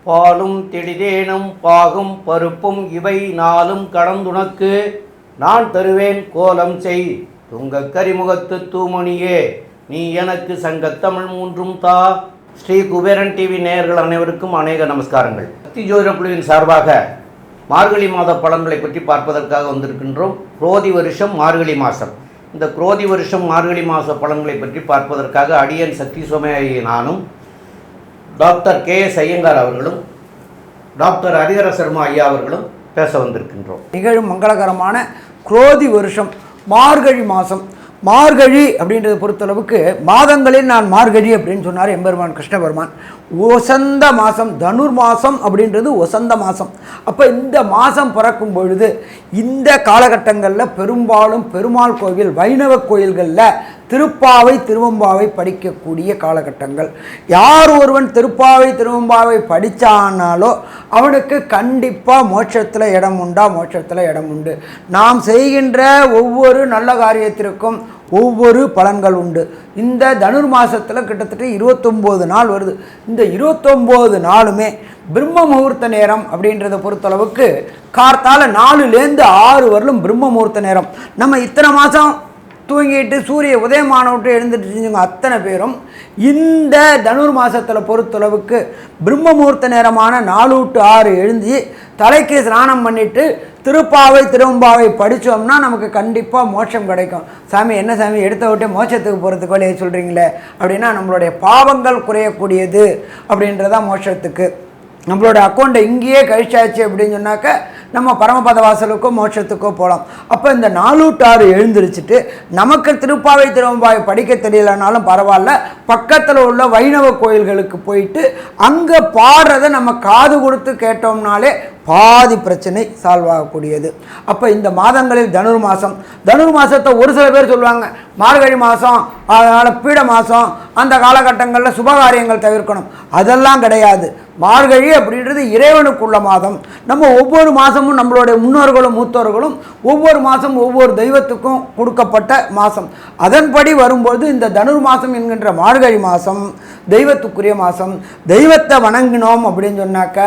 பாலும் திடிதேனும் பாகும் பருப்பும் இவை நாளும் கடந்துனக்கு நான் தருவேன் கோலம் செய் துங்க கரிமுகத்து தூமணியே நீ எனக்கு சங்கத்தமிழ் மூன்றும் தா. ஸ்ரீ குபேரன் டிவி நேயர்கள் அனைவருக்கும் அநேக நமஸ்காரங்கள். சக்தி ஜோதிட குழுவின் சார்பாக மார்கழி மாத பலன்களை பற்றி பார்ப்பதற்காக வந்திருக்கின்றோம். குரோதி வருஷம் மார்கழி மாதம். இந்த குரோதி வருஷம் மார்கழி மாத பலன்களை பற்றி பார்ப்பதற்காக அடியன் சக்தி சோமயாகி நானும் டாக்டர் KS ஐயங்கார் அவர்களும் டாக்டர் ஹரிஹர சர்மா ஐயா அவர்களும் பேச வந்திருக்கின்றோம். நிகழும் மங்களகரமான குரோதி வருஷம் மார்கழி மாதம். மார்கழி அப்படின்றத பொறுத்தளவுக்கு மாதங்களில் நான் மார்கழி அப்படின்னு சொன்னார் எம்பெருமான் கிருஷ்ண பெருமான். ஒசந்த மாதம், தனுர் மாதம் அப்படின்றது ஒசந்த மாதம். அப்போ இந்த மாதம் பிறக்கும் பொழுது இந்த காலகட்டங்களில் பெரும்பாலும் பெருமாள் கோவில் வைணவ கோயில்களில் திருப்பாவை திருவம்பாவை படிக்கக்கூடிய காலகட்டங்கள். யார் ஒருவன் திருப்பாவை திருவம்பாவை படித்தானாலோ அவனுக்கு கண்டிப்பாக மோட்சத்தில் இடம் உண்டா? மோட்சத்தில் இடம் உண்டு. நாம் செய்கின்ற ஒவ்வொரு நல்ல காரியத்திற்கும் ஒவ்வொரு பலன்கள் உண்டு. இந்த தனுர் மாதத்தில் கிட்டத்தட்ட 29 நாள் வருது. இந்த 29 நாளுமே பிரம்ம முகூர்த்த நேரம் அப்படின்றத பொறுத்தளவுக்கு கார்த்தால 4லேருந்து 6 வரலும் பிரம்ம முகூர்த்த நேரம். நம்ம இத்தனை மாதம் தூங்கிட்டு சூரிய உதயமான விட்டு எழுந்துட்டு செஞ்சுங்க அத்தனை பேரும் இந்த தனுர் மாதத்தில் பொறுத்தளவுக்கு பிரம்ம முகூர்த்த நேரமான 4 to 6 எழுந்தி தலைக்கு ஸ்நானம் பண்ணிவிட்டு திருப்பாவை திருவம்பாவை படித்தோம்னா நமக்கு கண்டிப்பாக மோட்சம் கிடைக்கும். சாமி என்ன சாமி எடுத்த விட்டு மோட்சத்துக்கு போகிறதுக்கு வழியை சொல்கிறீங்களே அப்படின்னா நம்மளுடைய பாவங்கள் குறையக்கூடியது அப்படின்றதான் மோட்சத்துக்கு. நம்மளோட அக்கௌண்ட்டை இங்கேயே கழிச்சாச்சு அப்படின்னு சொன்னாக்க நம்ம பரமபத வாசலுக்கோ மோட்சத்துக்கோ போகலாம். அப்போ இந்த 4 to 6 எழுந்திரிச்சிட்டு நமக்கு திருப்பாவை திருவம்பாவை படிக்க தெரியலனாலும் பரவாயில்ல, பக்கத்தில் உள்ள வைணவ கோயில்களுக்கு போயிட்டு அங்கே பாடுறதை நம்ம காது கொடுத்து கேட்டோம்னாலே பாதி பிரச்சனை சால்வ் ஆகக்கூடியது. அப்போ இந்த மாதங்களில் தனுர் மாதம், தனுர் மாதத்தை ஒரு சில பேர் சொல்லுவாங்க மார்கழி மாதம், அதனால் பீட மாதம், அந்த காலகட்டங்களில் சுபகாரியங்கள் தவிர்க்கணும். அதெல்லாம் கிடையாது. மார்கழி அப்படின்றது இறைவனுக்குள்ள மாதம். நம்ம ஒவ்வொரு மாதமும் நம்மளுடைய முன்னோர்களும் மூத்தோர்களும் ஒவ்வொரு மாதம் ஒவ்வொரு தெய்வத்துக்கும் கொடுக்கப்பட்ட மாதம். அதன்படி வரும்போது இந்த தனுர் மாதம் என்கின்ற மார்கழி மாதம் தெய்வத்துக்குரிய மாதம். தெய்வத்தை வணங்கினோம் அப்படின்னு சொன்னாக்க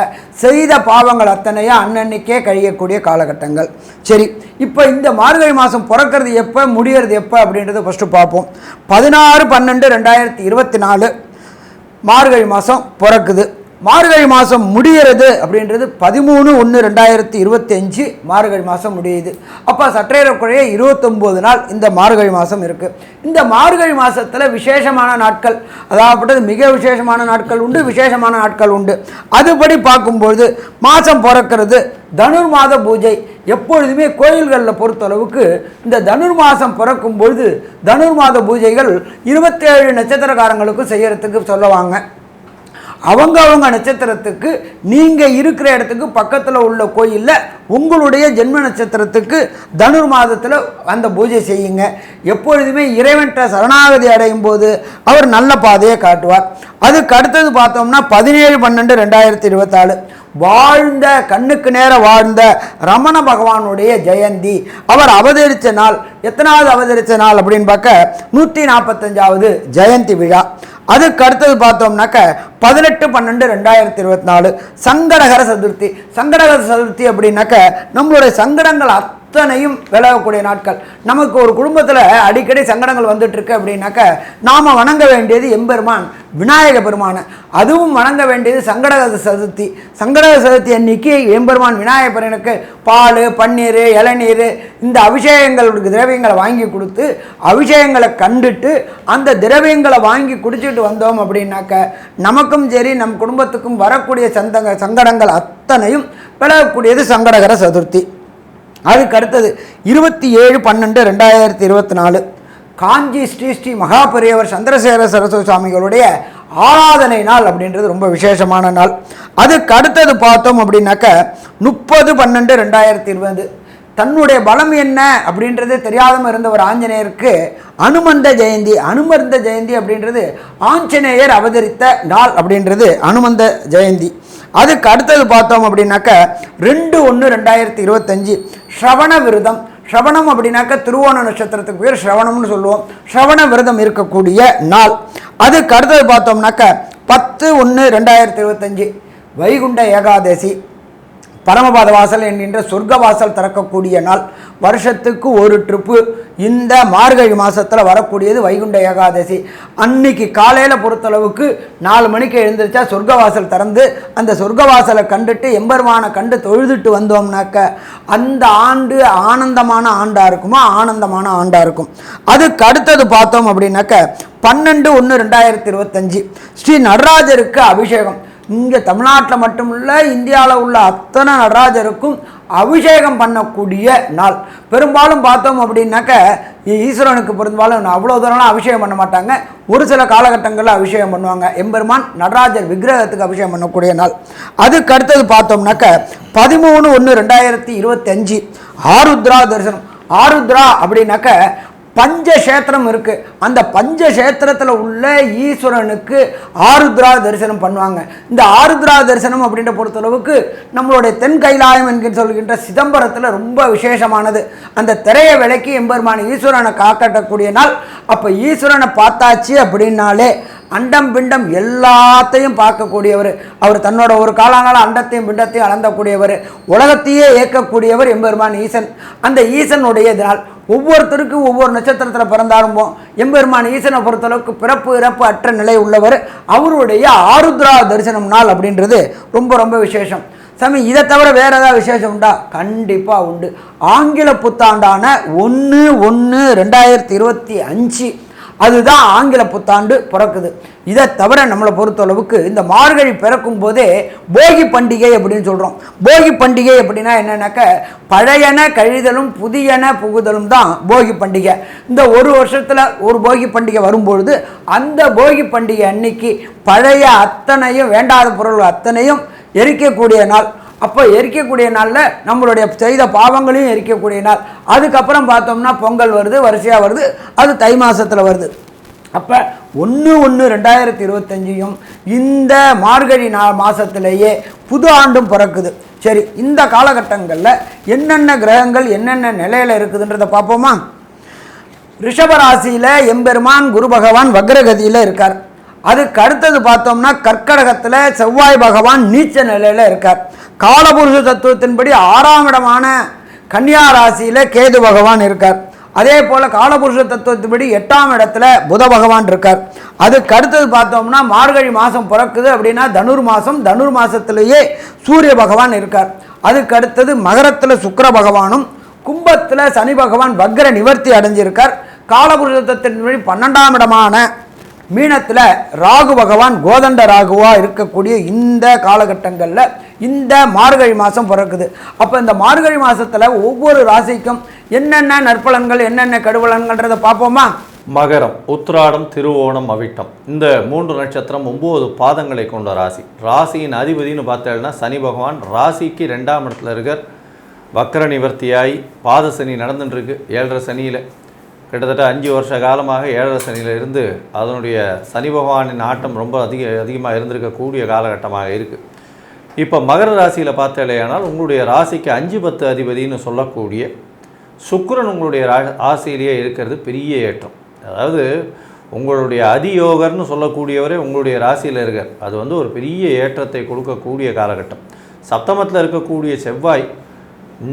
செய்த பாவங்கள் அத்தனையா அன்னன்னைக்கே கழியக்கூடிய காலகட்டங்கள். சரி, இப்போ இந்த மார்கழி மாதம் பிறக்கிறது எப்போ, முடிகிறது எப்போ அப்படின்றத ஃபஸ்ட்டு பார்ப்போம். 16/12/2024 மார்கழி மாதம் பிறக்குது. மார்கழி மாதம் முடிகிறது அப்படின்றது 13/1/2025 மார்கழி மாதம் முடியுது. அப்போ சற்றேறக்குறைய 29 நாள் இந்த மார்கழி மாதம் இருக்குது. இந்த மார்கழி மாதத்தில் விசேஷமான நாட்கள், அதாவது மிக விசேஷமான நாட்கள் உண்டு, விசேஷமான நாட்கள் உண்டு. அதுபடி பார்க்கும்பொழுது மாதம் பிறக்கிறது தனுர் மாத பூஜை. எப்பொழுதுமே கோயில்களில் பொறுத்தளவுக்கு இந்த தனுர் மாதம் பிறக்கும் பொழுது தனுர் மாத பூஜைகள் 27 நட்சத்திரக்காரங்களுக்கும் செய்யறதுக்கு சொல்லுவாங்க. அவங்க நட்சத்திரத்துக்கு நீங்கள் இருக்கிற இடத்துக்கு பக்கத்தில் உள்ள கோயிலில் உங்களுடைய ஜென்ம நட்சத்திரத்துக்கு தனுர் மாதத்தில் அந்த பூஜை செய்யுங்க. எப்பொழுதுமே இறைவன்கிட்ட சரணாகதி அடையும் போது அவர் நல்ல பாதையை காட்டுவார். அதுக்கு அடுத்தது பார்த்தோம்னா 17/12/2024 வாழ்ந்த கண்ணுக்கு நேர வாழ்ந்த ரமண பகவானுடைய ஜெயந்தி. அவர் அவதரித்த நாள் எத்தனாவது அவதரித்த நாள் அப்படின்னு பார்க்க 145வது ஜெயந்தி விழா. அதுக்கு அடுத்தது பார்த்தோம்னாக்க 18/12/2024 சங்கடகர சதுர்த்தி. சங்கடகர சதுர்த்தி அப்படின்னாக்க நம்மளுடைய சங்கடங்கள் அத்தனையும் விலகக்கூடிய நாட்கள். நமக்கு ஒரு குடும்பத்தில் அடிக்கடி சங்கடங்கள் வந்துட்டுருக்கு அப்படின்னாக்க நாம் வணங்க வேண்டியது எம்பெருமான் விநாயக பெருமானை. அதுவும் வணங்க வேண்டியது சங்கடகர சதுர்த்தி. சங்கடகர சதுர்த்தி அன்னைக்கு எம்பெருமான் விநாயக பெருமானுக்கு பால், பன்னீர், இளநீர் இந்த அபிஷேகங்களுக்கு திரவியங்களை வாங்கி கொடுத்து அபிஷேகங்களை கண்டுட்டு அந்த திரவியங்களை வாங்கி குடிச்சிட்டு வந்தோம் அப்படின்னாக்க நமக்கும் சரி நம் குடும்பத்துக்கும் வரக்கூடிய சங்கடங்கள் அத்தனையும் விலகக்கூடியது சங்கடகர சதுர்த்தி. அதுக்கு அடுத்தது 27/12/2024 காஞ்சி ஸ்ரீ மகாபெரியவர் சந்திரசேகர சரஸ்வதி சுவாமிகளுடைய ஆராதனை நாள் அப்படின்றது ரொம்ப விசேஷமான நாள். அதுக்கு அடுத்தது பார்த்தோம் அப்படின்னாக்க 30/12/2020 தன்னுடைய பலம் என்ன அப்படின்றது தெரியாமல் இருந்த ஒரு ஆஞ்சநேயருக்கு அனுமந்த ஜெயந்தி. அனுமந்த ஜெயந்தி அப்படின்றது ஆஞ்சநேயர் அவதரித்த நாள் அப்படின்றது அனுமந்த ஜெயந்தி. அதுக்கு அடுத்தது பார்த்தோம் அப்படின்னாக்க 2/1/2025 ஸ்ரவண விரதம். ஸ்ரவணம் அப்படின்னாக்க திருவோண நட்சத்திரத்துக்கு பேர் ஸ்ரவணம்னு சொல்லுவோம். ஸ்ரவண விரதம் இருக்கக்கூடிய நாள். அதுக்கு அடுத்தது பார்த்தோம்னாக்க 10/1/2025 வைகுண்ட ஏகாதசி, பரமபாத வாசல் என்கின்ற சொர்க்க வாசல் திறக்கக்கூடிய நாள். வருஷத்துக்கு ஒரு ட்ரிப்பு இந்த மார்கழி மாதத்தில் வரக்கூடியது வைகுண்ட ஏகாதசி. அன்னைக்கு காலையில் பொறுத்தளவுக்கு 4 மணிக்கு எழுந்திரிச்சா சொர்க்க வாசல் திறந்து அந்த சொர்க்க வாசலை கண்டுட்டு எம்பெருமானை கண்டு தொழுதுட்டு வந்தோம்னாக்க அந்த ஆண்டு ஆனந்தமான ஆண்டாக இருக்குமா, ஆனந்தமான ஆண்டாக இருக்கும். அதுக்கு அடுத்தது பார்த்தோம் அப்படின்னாக்க 12/1/2025 ஸ்ரீ நடராஜருக்கு அபிஷேகம். இங்கே தமிழ்நாட்டில் மட்டும் இல்லை, இந்தியாவில் உள்ள அத்தனை நடராஜருக்கும் அபிஷேகம் பண்ணக்கூடிய நாள். பெரும்பாலும் பார்த்தோம் அப்படின்னாக்க ஈஸ்வரனுக்கு பெரும்பாலும் அவ்வளோ தூரம்லாம் அபிஷேகம் பண்ண மாட்டாங்க. ஒரு சில காலகட்டங்களில் அபிஷேகம் பண்ணுவாங்க. எம்பெருமான் நடராஜர் விக்கிரகத்துக்கு அபிஷேகம் பண்ணக்கூடிய நாள். அதுக்கு அடுத்தது பார்த்தோம்னாக்க 13/1/2025 ஆருத்ரா தரிசனம். ஆருத்ரா அப்படின்னாக்க பஞ்சக்ஷேத்திரம் இருக்குது. அந்த பஞ்சக்ஷேத்திரத்தில் உள்ள ஈஸ்வரனுக்கு ஆருத்ரா தரிசனம் பண்ணுவாங்க. இந்த ஆருத்ரா தரிசனம் அப்படின்ற பொறுத்தளவுக்கு நம்மளுடைய தென் கைலாயம் என்கிற சொல்கின்ற சிதம்பரத்தில் ரொம்ப விசேஷமானது. அந்த திரையை விலக்கி எம்பெருமான ஈஸ்வரனை காக்கட்டக்கூடிய நாள். அப்போ ஈஸ்வரனை பார்த்தாச்சு அப்படின்னாலே அண்டம் பிண்டம் எல்லாத்தையும் பார்க்கக்கூடியவர். அவர் தன்னோட ஒரு காலங்கால அண்டத்தையும் பிண்டத்தையும் அளந்தக்கூடியவர். உலகத்தையே இயக்கக்கூடியவர் எம்பெருமான் ஈசன். அந்த ஈசனுடைய நாள். ஒவ்வொருத்தருக்கும் ஒவ்வொரு நட்சத்திரத்தில் பிறந்தாலும் எம்பெருமான் ஈசனை பொறுத்தளவுக்கு பிறப்பு இறப்பு அற்ற நிலை உள்ளவர். அவருடைய ஆருத்ரா தரிசனம் நாள் அப்படின்றது ரொம்ப ரொம்ப விசேஷம். சாமி, இதை தவிர வேறு ஏதாவது விசேஷம் உண்டா? கண்டிப்பாக உண்டு. ஆங்கில புத்தாண்டான 1/1/2025 அதுதான் ஆங்கில புத்தாண்டு பிறக்குது. இதை தவிர நம்மளை பொறுத்தளவுக்கு இந்த மார்கழி பிறக்கும் போதே போகி பண்டிகை அப்படின்னு சொல்கிறோம். போகி பண்டிகை அப்படின்னா என்னன்னாக்க பழையன கழிதலும் புதியன புகுதலும் தான் போகி பண்டிகை. இந்த ஒரு வருஷத்தில் ஒரு போகி பண்டிகை வரும்பொழுது அந்த போகி பண்டிகை அன்னைக்கு பழைய அத்தனையும் வேண்டாத பொருள் அத்தனையும் எரிக்கக்கூடிய நாள். அப்போ எரிக்கக்கூடிய நாளில் நம்மளுடைய செய்த பாவங்களையும் எரிக்கக்கூடிய நாள். அதுக்கப்புறம் பார்த்தோம்னா பொங்கல் வருது, வரிசையாக வருது, அது தை மாதத்தில் வருது. அப்போ 1/1/2025 இந்த மார்கழி மாதத்திலேயே புது ஆண்டும் பிறக்குது. சரி, இந்த காலகட்டங்களில் என்னென்ன கிரகங்கள் என்னென்ன நிலையில் இருக்குதுன்றதை பார்ப்போமா? ரிஷபராசியில் எம்பெருமான் குரு பகவான் வக்ரகதியில் இருக்கார். அதுக்கு அடுத்தது பார்த்தோம்னா கர்க்கடகத்தில் செவ்வாய் பகவான் நீச்ச நிலையில் இருக்கார். காலபுருஷ தத்துவத்தின்படி 6ஆம் இடமான கன்னியா ராசியில் கேது பகவான் இருக்கார். அதே போல் காலபுருஷ தத்துவத்தின்படி 8ஆம் இடத்துல புத பகவான் இருக்கார். அதுக்கு அடுத்தது பார்த்தோம்னா மார்கழி மாதம் பிறக்குது அப்படின்னா தனுர் மாதம். தனுர் மாதத்திலேயே சூரிய பகவான் இருக்கார். அதுக்கு அடுத்தது மகரத்தில் சுக்கிர பகவானும் கும்பத்தில் சனி பகவான் வக்ர நிவர்த்தி அடைஞ்சிருக்கார். காலபுருஷ தத்துவத்தின்படி 12ஆம் இடமான மீனத்தில் ராகு பகவான் கோதண்ட ராகுவாக இருக்கக்கூடிய இந்த காலகட்டங்களில் இந்த மார்கழி மாதம் பிறக்குது. அப்போ இந்த மார்கழி மாதத்தில் ஒவ்வொரு ராசிக்கும் என்னென்ன நற்பலன்கள் என்னென்ன கெடுபலன்கள்ன்றதை பார்ப்போமா? மகரம், உத்திராடம், திருவோணம், அவிட்டம் இந்த 3 நட்சத்திரம் 9 பாதங்களை கொண்ட ராசி. ராசியின் அதிபதினு பார்த்தேன்னா சனி பகவான் ராசிக்கு 2ஆம் இடத்துல இருக்கார். வக்ர நிவர்த்தியாகி பாத சனி நடந்துட்டுருக்கு. 7.5 சனியில் கிட்டத்தட்ட 5 வருஷ காலமாக 7.5 சனியில் இருந்து அதனுடைய சனி பகவானின் ஆட்டம் ரொம்ப அதிகமாக இருந்திருக்கக்கூடிய காலகட்டமாக இருக்குது. இப்போ மகர ராசியில் பார்த்தேனால் உங்களுடைய ராசிக்கு 5-10 அதிபதினு சொல்லக்கூடிய சுக்கிரன் உங்களுடைய ராசியிலேயே இருக்கிறது பெரிய ஏற்றம். அதாவது உங்களுடைய அதியோகர்னு சொல்லக்கூடியவரே உங்களுடைய ராசியில் இருக்கார். அது ஒரு பெரிய ஏற்றத்தை கொடுக்கக்கூடிய காலகட்டம். சப்தமத்தில் இருக்கக்கூடிய செவ்வாய்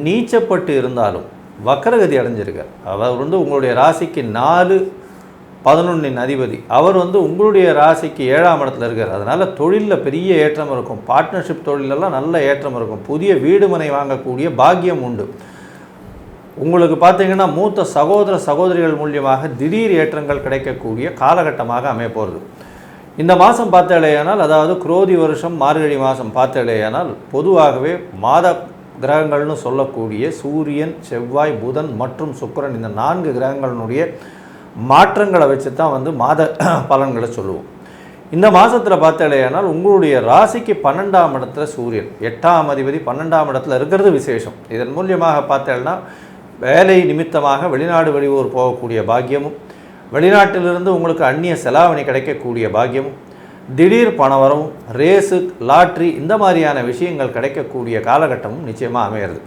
நீச்சப்பட்டு இருந்தாலும் வக்கரகதி அடைஞ்சிருக்கார். அவர் உங்களுடைய ராசிக்கு 4-11 அதிபதி. அவர் உங்களுடைய ராசிக்கு 7ஆம் இடத்துல இருக்கார். அதனால் தொழிலில் பெரிய ஏற்றம் இருக்கும். பார்ட்னர்ஷிப் தொழிலெல்லாம் நல்ல ஏற்றம் இருக்கும். புதிய வீடு மனை வாங்கக்கூடிய பாக்கியம் உண்டு. உங்களுக்கு பார்த்தீங்கன்னா மூத்த சகோதர சகோதரிகள் மூலியமாக திடீர் ஏற்றங்கள் கிடைக்கக்கூடிய காலகட்டமாக அமைய போகிறது. இந்த மாதம் பார்த்தாலேயானால், அதாவது குரோதி வருஷம் மார்கழி மாதம் பார்த்தாலேயானால் பொதுவாகவே மாத கிரகங்கள்னு சொல்லக்கூடிய சூரியன், செவ்வாய், புதன் மற்றும் சுக்கிரன் இந்த 4 கிரகங்களினுடைய மாற்றங்களை வச்சு தான் மாத பலன்களை சொல்லுவோம். இந்த மாதத்தில் பார்த்தாலேயானால் உங்களுடைய ராசிக்கு 12ஆம் இடத்துல சூரியன், 8ஆம் அதிபதி 12ஆம் இடத்துல இருக்கிறது விசேஷம். இதன் மூலியமாக பார்த்தேன்னா வேலை நிமித்தமாக வெளிநாடு வெளியூர் போகக்கூடிய பாக்கியமும், வெளிநாட்டிலிருந்து உங்களுக்கு அந்நிய செலாவணி கிடைக்கக்கூடிய பாக்கியமும், திடீர் பணவரவும், ரேஸு, லாட்ரி இந்த மாதிரியான விஷயங்கள் கிடைக்கக்கூடிய காலகட்டமும் நிச்சயமாக அமையிறது.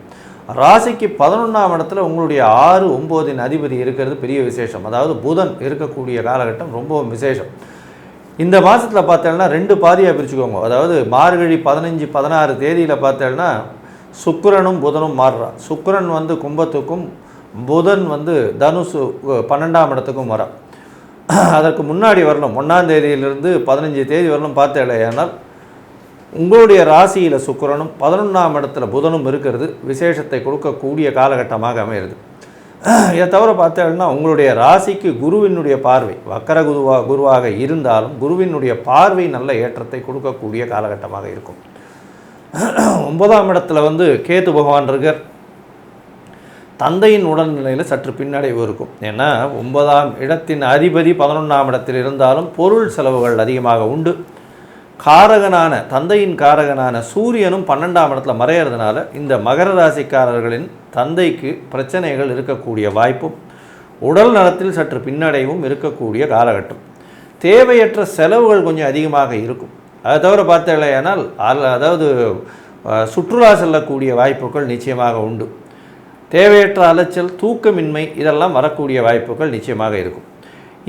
ராசிக்கு 11ஆம் இடத்துல உங்களுடைய 6, 9 அதிபதி இருக்கிறது பெரிய விசேஷம். அதாவது புதன் இருக்கக்கூடிய காலகட்டம் ரொம்ப விசேஷம். இந்த மாதத்தில் பார்த்தேன்னா 2 பாதியாக பிரிச்சுக்கோங்க. அதாவது மார்கழி 15, 16 தேதியில் பார்த்தேன்னா சுக்கிரனும் புதனும் மாறுறான். சுக்கிரன் வந்து கும்பத்துக்கும், புதன் வந்து தனுசு 12ஆம் இடத்துக்கும் வர. அதற்கு முன்னாடி வரணும் 1ஆம் தேதியிலிருந்து 15 தேதி வரணும் பார்த்தேனால் உங்களுடைய ராசியில் சுக்கிரனும் 11ஆம் இடத்துல புதனும் இருக்கிறது விசேஷத்தை கொடுக்கக்கூடிய காலகட்டமாக அமைகிறது. இதை தவிர பார்த்தேன்னா உங்களுடைய ராசிக்கு குருவினுடைய பார்வை, வக்கர குருவாக இருந்தாலும் குருவினுடைய பார்வை நல்ல ஏற்றத்தை கொடுக்கக்கூடிய காலகட்டமாக இருக்கும். 9ஆம் இடத்துல வந்து கேது பகவான் இருக்கார். தந்தையின் உடல்நிலையில் சற்று பின்னடைவு இருக்கும். ஏன்னா 9ஆம் இடத்தின் அதிபதி 11ஆம் இடத்தில் இருந்தாலும் பொருள் செலவுகள் அதிகமாக உண்டு. காரகனான தந்தையின் காரகனான சூரியனும் 12ஆம் இடத்துல மறையிறதுனால இந்த மகர ராசிக்காரர்களின் தந்தைக்கு பிரச்சனைகள் இருக்கக்கூடிய வாய்ப்பும் உடல் நலத்தில் சற்று பின்னடைவும் இருக்கக்கூடிய காலகட்டம். தேவையற்ற செலவுகள் கொஞ்சம் அதிகமாக இருக்கும். அதை தவிர பார்த்தேனால் அதாவது சுற்றுலா செல்லக்கூடிய வாய்ப்புகள் நிச்சயமாக உண்டு. தேவையற்ற அலைச்சல், தூக்கமின்மை இதெல்லாம் வரக்கூடிய வாய்ப்புகள் நிச்சயமாக இருக்கும்.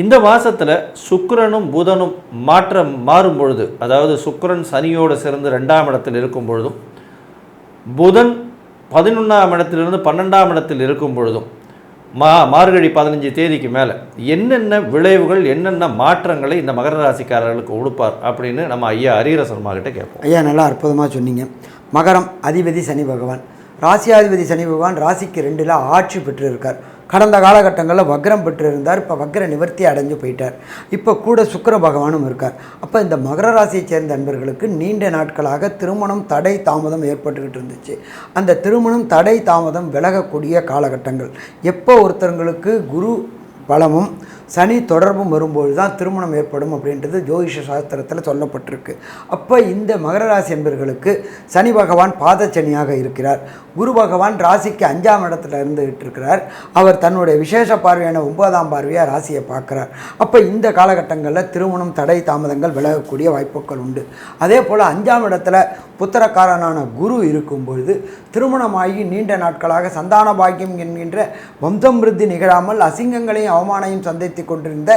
இந்த மாதத்தில் சுக்கிரனும் புதனும் மாறும் பொழுது, அதாவது சுக்கிரன் சனியோடு சேர்ந்து 2ஆம் இடத்தில் இருக்கும் பொழுதும், புதன் 11ஆம் இடத்திலிருந்து 12ஆம் இடத்தில் இருக்கும் பொழுதும், மார்கழி 15 தேதிக்கு மேலே என்னென்ன விளைவுகள், என்னென்ன மாற்றங்களை இந்த மகர ராசிக்காரர்களுக்கு கொடுப்பார் அப்படின்னு நம்ம ஐயா ஹரிஹர சர்மா கிட்ட கேட்போம். ஐயா நல்லா அற்புதமாக சொன்னீங்க. மகரம் அதிபதி சனி பகவான், ராசியாதிபதி சனி பகவான் ராசிக்கு 2ல் ஆட்சி பெற்று இருக்கார். கடந்த காலகட்டங்களில் வக்ரம் பெற்று இருந்தார். இப்போ வக்ர நிவர்த்தி அடைஞ்சு போயிட்டார். இப்போ கூட சுக்கிர பகவானும் இருக்கார். அப்போ இந்த மகர ராசியை சேர்ந்த நண்பர்களுக்கு நீண்ட நாட்களாக திருமணம் தடை தாமதம் ஏற்பட்டுக்கிட்டு இருந்துச்சு. அந்த திருமணம் தடை தாமதம் விலகக்கூடிய காலகட்டங்கள். எப்போ ஒருத்தங்களுக்கு குரு பலமும் சனி தொடர்பும் வரும்போது தான் திருமணம் ஏற்படும் அப்படின்றது ஜோதிஷ சாஸ்திரத்தில் சொல்லப்பட்டிருக்கு. அப்போ இந்த மகர ராசி என்பவர்களுக்கு சனி பகவான் பாதச்சனியாக இருக்கிறார். குரு பகவான் ராசிக்கு 5ஆம் இடத்துல இருந்துகிட்டு இருக்கிறார். அவர் தன்னுடைய விசேஷ பார்வையான 9ஆம் பார்வையாக ராசியை பார்க்குறார். அப்போ இந்த காலகட்டங்களில் திருமணம் தடை தாமதங்கள் விலகக்கூடிய வாய்ப்புகள் உண்டு. அதே போல் 5ஆம் இடத்துல புத்திரக்காரனான குரு இருக்கும்பொழுது திருமணமாகி நீண்ட நாட்களாக சந்தான பாக்கியம் என்கின்ற வம்சம்ருத்தி நிகழாமல் அசிங்கங்களையும் அவமானையும் சந்தித்து கொண்டிருந்த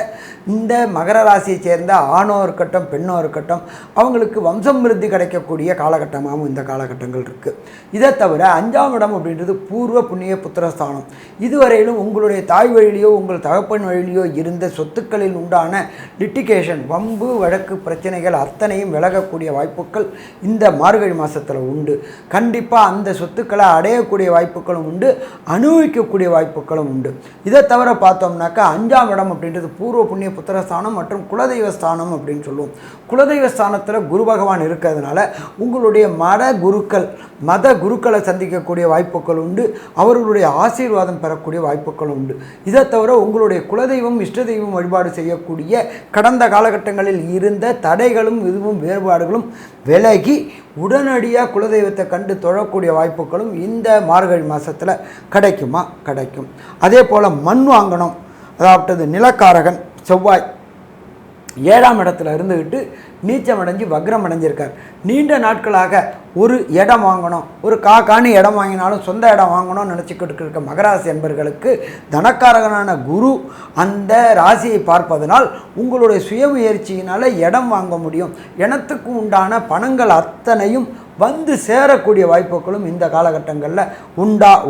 இந்த மகர ராசியை சேர்ந்த ஆணோ இருக்கட்டும் பெண்ணோ இருக்கட்டும் அவங்களுக்கு வம்சம்ருத்தி கிடைக்கக்கூடிய காலகட்டமாகவும் இந்த காலகட்டங்கள் இருக்குது. இதை தவிர 5ஆம் இடம் அப்படின்றது பூர்வ புண்ணிய புத்திரஸ்தானம். இதுவரையிலும் உங்களுடைய தாய் வழியிலையோ உங்கள் தகப்பன் வழியிலையோ இருந்த சொத்துக்களில் உண்டான லிட்டிகேஷன், வம்பு வழக்கு பிரச்சனைகள் அத்தனையும் விலகக்கூடிய வாய்ப்புகள் இந்த மார்கழி மாதத்தில் உண்டு. கண்டிப்பாக அந்த சொத்துக்களை அடையக்கூடிய வாய்ப்புகளும் உண்டு, அனுபவிக்கக்கூடிய வாய்ப்புகளும் உண்டு. இதை தவிர பார்த்தோம்னாக்கா 5ஆம் இடம் அப்படின்றது பூர்வ புண்ணிய புத்திரஸ்தானம் மற்றும் குலதெய்வ ஸ்தானம் அப்படின்னு சொல்லுவோம். குலதெய்வ ஸ்தானத்தில் குரு பகவான் இருக்கிறதுனால உங்களுடைய மத குருக்களை சந்திக்கக்கூடிய வாய்ப்புகள் உண்டு. அவர்களுடைய ஆசீர்வாதம் பெறக்கூடிய வாய்ப்புகள் உண்டு. இதை தவிர உங்களுடைய குலதெய்வம் இஷ்ட தெய்வம் வழிபாடு செய்யக்கூடிய கடந்த காலகட்டங்களில் இருந்த தடைகளும் இதுவும் வேறுபாடுகளும் விலகி உடனடியாக குலதெய்வத்தை கண்டு தொழக்கூடிய வாய்ப்புகளும் இந்த மார்கழி மாதத்தில் கிடைக்கும். அதே போல் மண் வாங்கணும், அதாவது நிலக்காரகன் செவ்வாய் 7ஆம் இடத்துல இருந்துக்கிட்டு நீச்சம் அடைஞ்சு வக்ரம் அடைஞ்சிருக்கார். நீண்ட நாட்களாக ஒரு இடம் வாங்கணும், ஒரு காணி இடம் வாங்கினாலும் சொந்த இடம் வாங்கணும்னு நினச்சிக்கிட்டு இருக்க மகராசி என்பர்களுக்கு தனக்காரகனான குரு அந்த ராசியை பார்ப்பதனால் உங்களுடைய சுயமுயற்சியினால் இடம் வாங்க முடியும். இனத்துக்கு உண்டான பணங்கள் அத்தனையும் வந்து சேரக்கூடிய வாய்ப்புகளும் இந்த காலகட்டங்களில்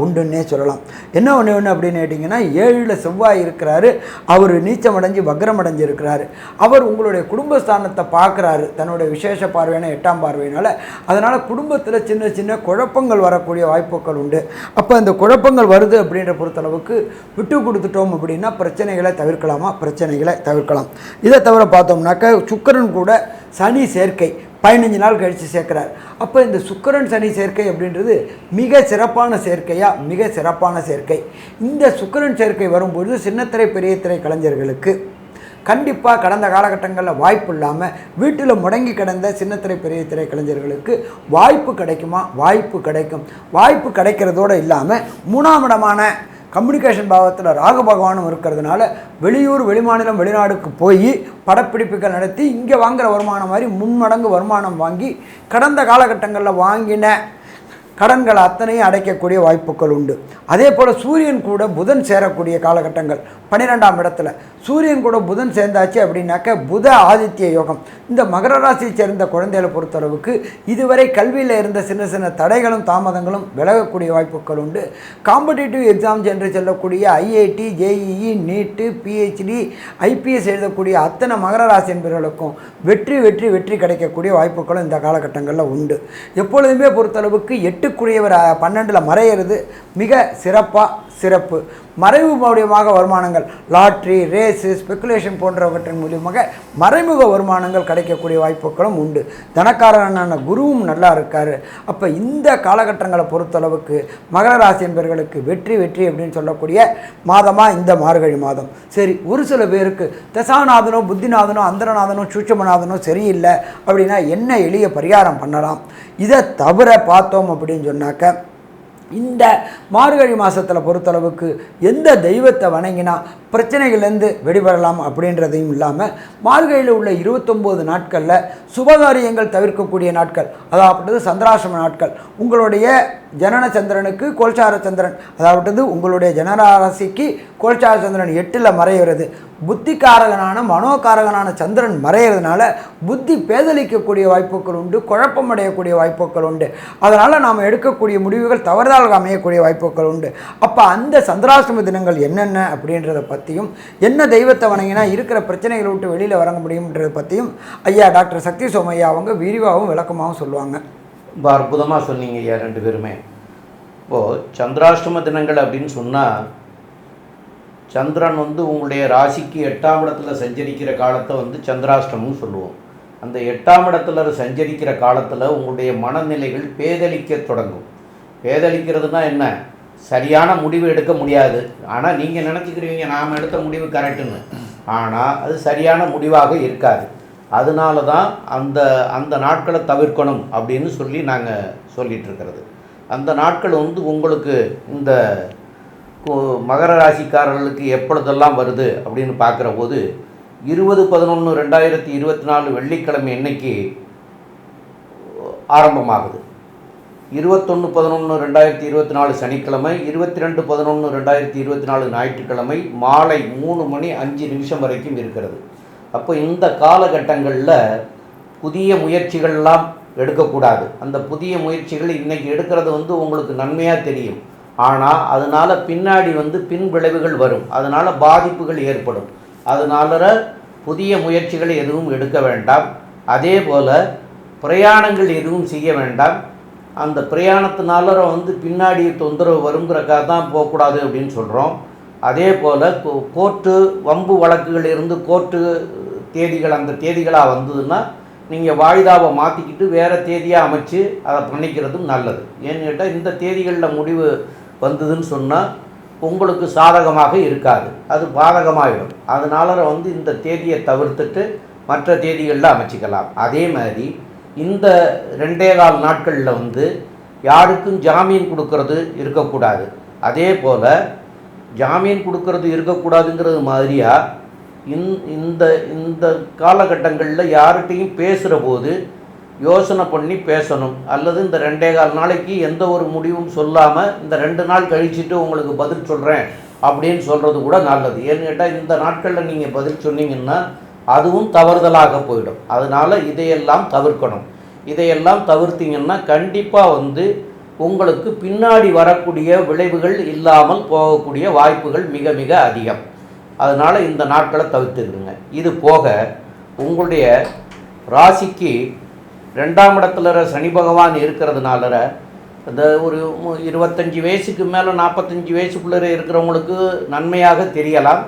உண்டுன்னே சொல்லலாம். என்ன ஒன்று அப்படின்னு கேட்டிங்கன்னா 7ல் செவ்வாய் இருக்கிறாரு. அவர் நீச்சம் அடைஞ்சு வக்ரம் அடைஞ்சிருக்கிறாரு. அவர் உங்களுடைய குடும்பஸ்தானத்தை பார்க்குறாரு தன்னுடைய விசேஷ பார்வையான 8ஆம் பார்வையினால். அதனால் குடும்பத்தில் சின்ன சின்ன குழப்பங்கள் வரக்கூடிய வாய்ப்புகள் உண்டு. அப்போ இந்த குழப்பங்கள் வருது அப்படின்ற பொறுத்தளவுக்கு விட்டு கொடுத்துட்டோம் அப்படின்னா பிரச்சனைகளை தவிர்க்கலாம். இதை தவிர பார்த்தோம்னாக்க சுக்கிரன் கூட சனி சேர்க்கை 15 நாள் கழித்து சேர்க்கிறார். அப்போ இந்த சுக்கிரன் சனி சேர்க்கை அப்படின்றது மிக சிறப்பான சேர்க்கை. இந்த சுக்கிரன் சேர்க்கை வரும்பொழுது சின்னத்திரை பெரிய திரை கலைஞர்களுக்கு கண்டிப்பாக கடந்த காலகட்டங்களில் வாய்ப்பு இல்லாமல் வீட்டில் முடங்கி கிடந்த சின்னத்திரை பெரிய திரை கலைஞர்களுக்கு வாய்ப்பு கிடைக்குமா? வாய்ப்பு கிடைக்கிறதோடு இல்லாமல் 3ஆம் இடமான கம்யூனிகேஷன் பாவத்தில் ராகு பகவானும் இருக்கிறதுனால வெளியூர் வெளிமாநிலம் வெளிநாடுக்கு போய் படப்பிடிப்புகள் நடத்தி இங்கே வாங்குகிற வருமானம் மாதிரி 3 மடங்கு வருமானம் வாங்கி கடந்த காலகட்டங்களில் வாங்கின கடன்கள் அத்தனையும் அடைக்கக்கூடிய வாய்ப்புகள் உண்டு. அதே போல் சூரியன் கூட புதன் சேரக்கூடிய காலகட்டங்கள் 12ஆம் இடத்துல சூரியன் கூட புதன் சேர்ந்தாச்சு அப்படின்னாக்க புத ஆதித்ய யோகம். இந்த மகர ராசியை சேர்ந்த குழந்தைகளை பொறுத்தளவுக்கு இதுவரை கல்வியில் இருந்த சின்ன சின்ன தடைகளும் தாமதங்களும் விலகக்கூடிய வாய்ப்புகள் உண்டு. காம்படிட்டிவ் எக்ஸாம்ஸ் என்று சொல்லக்கூடிய ஐஐடி, ஜேஇஇ, நீட்டு, பிஹெச்டி, ஐபிஎஸ் எழுதக்கூடிய அத்தனை மகர ராசி என்பவர்களுக்கும் வெற்றி வெற்றி வெற்றி கிடைக்கக்கூடிய வாய்ப்புகளும் இந்த காலகட்டங்களில் உண்டு. எப்பொழுதுமே பொறுத்தளவுக்கு 8க்குரியவர் 12ல் மறையிறது மிக சிறப்பு. மறைவு மூலியமாக வருமானங்கள், லாட்ரி, ரேஸு, ஸ்பெக்குலேஷன் போன்றவற்றின் மூலியமாக மறைமுக வருமானங்கள் கிடைக்கக்கூடிய வாய்ப்புகளும் உண்டு. தனக்காரனான குருவும் நல்லா இருக்கார். அப்போ இந்த காலகட்டங்களை பொறுத்தளவுக்கு மகர ராசி என்பவர்களுக்கு வெற்றி வெற்றி அப்படின்னு சொல்லக்கூடிய மாதமாக இந்த மார்கழி மாதம். சரி, ஒரு சில பேருக்கு தசாநாதனோ புத்திநாதனோ அந்தரநாதனோ சூட்சமநாதனோ சரியில்லை அப்படின்னா என்ன எளிய பரிகாரம் பண்ணலாம்? இதை தவிர பார்த்தோம் அப்படின்னு சொன்னாக்க இந்த மார்கழி மாதத்தில் பொறுத்தளவுக்கு எந்த தெய்வத்தை வணங்கினா பிரச்சனைகள்லேருந்து வெளிவரலாம் அப்படின்றதையும் இல்லாமல் மார்கழியில் உள்ள 29 நாட்களில் சுபகாரியங்கள் தவிர்க்கக்கூடிய நாட்கள், அதாவது சந்திராசிரம நாட்கள். உங்களுடைய ஜனன சந்திரனுக்கு கோல்சார சந்திரன், அதாவது உங்களுடைய ஜனராசிக்கு கோல்சார சந்திரன் 8ல் மறைகிறது. புத்திகாரகனான மனோகாரகனான சந்திரன் மறைகிறதுனால புத்தி பேதலிக்கக்கூடிய வாய்ப்புகள் உண்டு, குழப்பம் அடையக்கூடிய வாய்ப்புகள் உண்டு. அதனால் நாம் எடுக்கக்கூடிய முடிவுகள் தவறுதலாக அமையக்கூடிய வாய்ப்புகள் உண்டு. அப்போ அந்த சந்திராசிரம தினங்கள் என்னென்ன அப்படின்றத பற்றியும், என்ன தெய்வத்தை வணங்கினா இருக்கிற பிரச்சனைகளை விட்டு வெளியில் வர முடியும்ன்றதை பற்றியும் ஐயா டாக்டர் சக்தி சோமையா அவங்க விரிவாகவும் விளக்கமாகவும் சொல்லுவாங்க. ரொம்ப அற்புதமாக சொன்னீங்க ஐயா 2 பேருமே. இப்போது சந்திராஷ்டம தினங்கள் அப்படின்னு சொன்னால், சந்திரன் உங்களுடைய ராசிக்கு 8ஆம் இடத்துல சஞ்சரிக்கிற காலத்தை சந்திராஷ்டமம்னு சொல்லுவோம். அந்த 8ஆம் இடத்துல சஞ்சரிக்கிற காலத்தில் உங்களுடைய மனநிலைகள் பேதலிக்க தொடங்கும். பேதலிக்கிறதுனா என்ன? சரியான முடிவு எடுக்க முடியாது. ஆனால் நீங்கள் நினச்சிக்கிறீங்க நாம் எடுத்த முடிவு கரெக்டுன்னு, ஆனால் அது சரியான முடிவாக இருக்காது. அதனால தான் அந்த அந்த நாட்களை தவிர்க்கணும் அப்படின்னு சொல்லி நாங்கள் சொல்லிகிட்ருக்கிறது. அந்த நாட்கள் உங்களுக்கு இந்த மகர ராசிக்காரர்களுக்கு எப்பொழுதெல்லாம் வருது அப்படின்னு பார்க்குற போது 20/11/2024 வெள்ளிக்கிழமை இன்னைக்கு ஆரம்பமாகுது. 21/11/2024 சனிக்கிழமை, 22/11/2024 ஞாயிற்றுக்கிழமை மாலை 3:05 வரைக்கும் இருக்கிறது. அப்போ இந்த காலகட்டங்களில் புதிய முயற்சிகள்லாம் எடுக்கக்கூடாது. அந்த புதிய முயற்சிகள் இன்றைக்கி எடுக்கிறது உங்களுக்கு நன்மையாக தெரியும், ஆனால் அதனால் பின்னாடி பின் விளைவுகள் வரும், அதனால் பாதிப்புகள் ஏற்படும். அதனால புதிய முயற்சிகள் எதுவும் எடுக்க வேண்டாம். அதே போல் பிரயாணங்கள் எதுவும் செய்ய வேண்டாம். அந்த பிரயாணத்தினால பின்னாடி தொந்தரவு வருங்கிறக்காக தான் போகக்கூடாது அப்படின்னு சொல்கிறோம். அதே போல் கோர்ட்டு வம்பு வழக்குகள் இருந்து கோர்ட்டு தேதிகள் அந்த தேதிகளாக வந்ததுன்னா நீங்கள் வாய்தாவை மாற்றிக்கிட்டு வேறு தேதியாக அமைச்சு அதை பண்ணிக்கிறதும் நல்லது. ஏன்னு கேட்டால் இந்த தேதிகளில் முடிவு வந்ததுன்னு சொன்னால் உங்களுக்கு சாதகமாக இருக்காது, அது பாதகமாகிடும். அதனால இந்த தேதியை தவிர்த்துட்டு மற்ற தேதிகளில் அமைச்சிக்கலாம். அதே மாதிரி இந்த 2.25 நாட்களில் யாருக்கும் ஜாமீன் கொடுக்கறது இருக்கக்கூடாது. அதே போல் ஜாமீன் கொடுக்கறது இருக்கக்கூடாதுங்கிறது மாதிரியாக இந்த இந்த காலகட்டங்களில் யார்கிட்டையும் பேசுகிற போது யோசனை பண்ணி பேசணும். அல்லது இந்த 2.25 நாளைக்கு எந்த ஒரு முடிவும் சொல்லாமல் இந்த 2 நாள் கழிச்சுட்டு உங்களுக்கு பதில் சொல்கிறேன் அப்படின்னு சொல்கிறது கூட நல்லது. ஏன்னு கேட்டால் இந்த நாட்களில் நீங்கள் பதில் சொன்னீங்கன்னா அதுவும் தவறுதலாக போயிடும். அதனால் இதையெல்லாம் தவிர்க்கணும். இதையெல்லாம் தவிர்த்திங்கன்னா கண்டிப்பாக உங்களுக்கு பின்னாடி வரக்கூடிய விளைவுகள் இல்லாமல் போகக்கூடிய வாய்ப்புகள் மிக மிக அதிகம். அதனால் இந்த நாட்களை தவிர்த்துக்கிடுங்க. இது போக உங்களுடைய ராசிக்கு 2ஆம் இடத்துல சனி பகவான் இருக்கிறதுனால அந்த ஒரு 25 வயசுக்கு மேலே 45 வயசுக்குள்ளே இருக்கிறவங்களுக்கு நன்மையாக தெரியலாம்.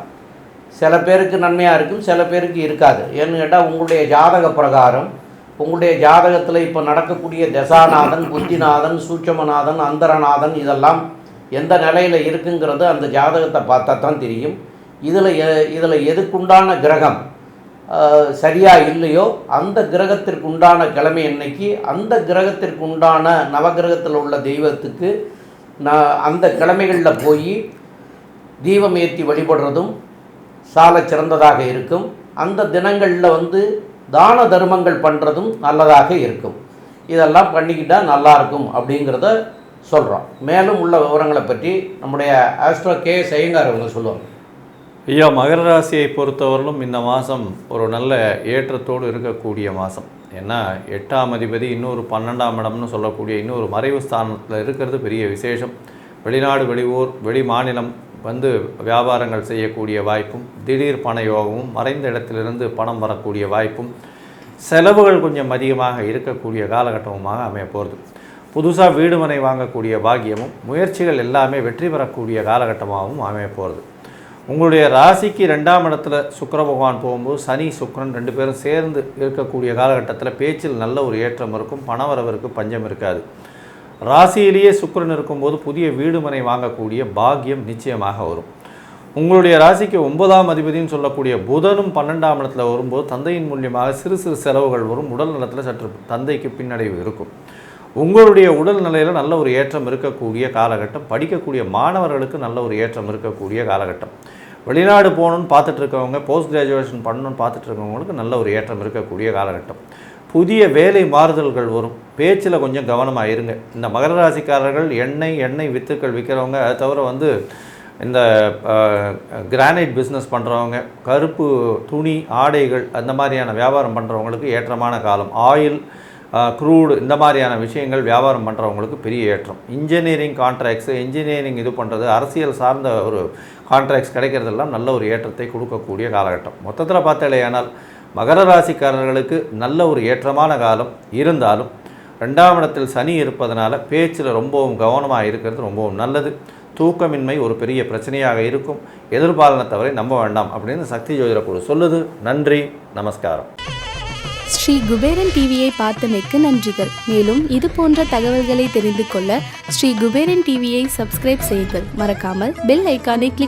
சில பேருக்கு நன்மையாக இருக்கும், சில பேருக்கு இருக்காது. ஏன்னு கேட்டால் உங்களுடைய ஜாதக பிரகாரம் உங்களுடைய ஜாதகத்தில் இப்போ நடக்கக்கூடிய தசாநாதன், புத்திநாதன், சூட்சமநாதன், அந்தரநாதன் இதெல்லாம் எந்த நிலையில் இருக்குங்கிறது அந்த ஜாதகத்தை பார்த்தா தான் தெரியும். இதில் எதுக்குண்டான கிரகம் சரியாக இல்லையோ அந்த கிரகத்திற்கு உண்டான கிழமை அன்னைக்கு அந்த கிரகத்திற்கு உண்டான நவகிரகத்தில் உள்ள தெய்வத்துக்கு அந்த கிழமைகளில் போய் தீபம் ஏற்றி வழிபடுறதும் சால சிறந்ததாக இருக்கும். அந்த தினங்களில் தான தர்மங்கள் பண்ணுறதும் நல்லதாக இருக்கும். இதெல்லாம் பண்ணிக்கிட்டால் நல்லாயிருக்கும் அப்படிங்கிறத சொல்கிறோம். மேலும் உள்ள விவரங்களை பற்றி நம்முடைய ஆஸ்ட்ரோ கே ஐயங்கார் அவங்க சொல்லுவாங்க. ஐயா, மகர ராசியை பொறுத்தவரையிலும் இந்த மாதம் ஒரு நல்ல ஏற்றத்தோடு இருக்கக்கூடிய மாதம். ஏன்னா 8ஆம் அதிபதி இன்னொரு 12ஆம் இடம்னு சொல்லக்கூடிய இன்னொரு மறைவு ஸ்தானத்தில் இருக்கிறது பெரிய விசேஷம். வெளிநாடு, வெளியூர், வெளி மாநிலம் வந்து வியாபாரங்கள் செய்யக்கூடிய வாய்ப்பும், திடீர் பண யோகமும், மறைந்த இடத்திலிருந்து பணம் வரக்கூடிய வாய்ப்பும், செலவுகள் கொஞ்சம் அதிகமாக இருக்கக்கூடிய காலகட்டமுமாக அமைய போகிறது. புதுசாக வீடு மனை வாங்கக்கூடிய பாக்கியமும், முயற்சிகள் எல்லாமே வெற்றி பெறக்கூடிய காலகட்டமாகவும் அமைய போகிறது. உங்களுடைய ராசிக்கு 2ஆம் இடத்துல சுக்கிர பகவான் போகும்போது சனி சுக்கிரன் 2 பேரும் சேர்ந்து இருக்கக்கூடிய காலகட்டத்தில் பேச்சில் நல்ல ஒரு ஏற்றம் இருக்கும். பணவரவிற்கு பஞ்சம் இருக்காது. ராசியிலேயே சுக்கிரன் இருக்கும்போது புதிய வீடு மனை வாங்கக்கூடிய பாக்கியம் நிச்சயமாக வரும். உங்களுடைய ராசிக்கு 9ஆம் அதிபதினு சொல்லக்கூடிய புதனும் 12ஆம் இடத்துல வரும்போது தந்தையின் மூலியமாக சிறு சிறு செலவுகள் வரும். உடல் நலத்தில் சற்று தந்தைக்கு பின்னடைவு இருக்கும். உங்களுடைய உடல் நிலையில் நல்ல ஒரு ஏற்றம் இருக்கக்கூடிய காலகட்டம். படிக்கக்கூடிய மாணவர்களுக்கு நல்ல ஒரு ஏற்றம் இருக்கக்கூடிய காலகட்டம். வெளிநாடு போகணுன்னு பார்த்துட்டு இருக்கவங்க, போஸ்ட் கிராஜுவேஷன் பண்ணணுன்னு பார்த்துட்டு இருக்கவங்களுக்கு நல்ல ஒரு ஏற்றம் இருக்கக்கூடிய காலகட்டம். புதிய வேலை மாறுதல்கள் வரும். பேச்சில் கொஞ்சம் கவனமாக இருங்க. இந்த மகர ராசிக்காரர்கள் எண்ணெய் வித்துக்கள் விற்கிறவங்க, அதை தவிர வந்து இந்த கிரானைட் பிஸ்னஸ் பண்ணுறவங்க, கருப்பு துணி ஆடைகள் அந்த மாதிரியான வியாபாரம் பண்ணுறவங்களுக்கு ஏற்றமான காலம். ஆயில், க்ரூடு இந்த மாதிரியான விஷயங்கள் வியாபாரம் பண்ணுறவங்களுக்கு பெரிய ஏற்றம். இன்ஜினியரிங் கான்ட்ராக்ட்ஸு, இன்ஜினியரிங் இது பண்ணுறது, அரசியல் சார்ந்த ஒரு கான்ட்ராக்ட்ஸ் கிடைக்கிறதெல்லாம் நல்ல ஒரு ஏற்றத்தை கொடுக்கக்கூடிய காலகட்டம். மொத்தத்தில் பார்த்தாலேயானால் மகர ராசிக்காரர்களுக்கு நல்ல ஒரு ஏற்றமான காலம். இருந்தாலும் 2ஆம் இடத்தில் சனி இருப்பதனால பேச்சில் ரொம்பவும் கவனமாக இருக்கிறது ரொம்பவும் நல்லது. தூக்கமின்மை ஒரு பெரிய பிரச்சனையாக இருக்கும். எதிர்பாலனத்தவரை நம்ப வேண்டாம் அப்படின்னு சக்தி ஜோதிட குழு சொல்லுது. நன்றி, நமஸ்காரம். ஸ்ரீ குபேரன் டிவியை பார்த்தமைக்கு நன்றிகள். மேலும் இது போன்ற தகவல்களை தெரிந்து கொள்ள ஸ்ரீ குபேரன் டிவியை சப்ஸ்கிரைப் செய்யுங்கள். மறக்காமல் பெல் ஐக்கானை கிளிக்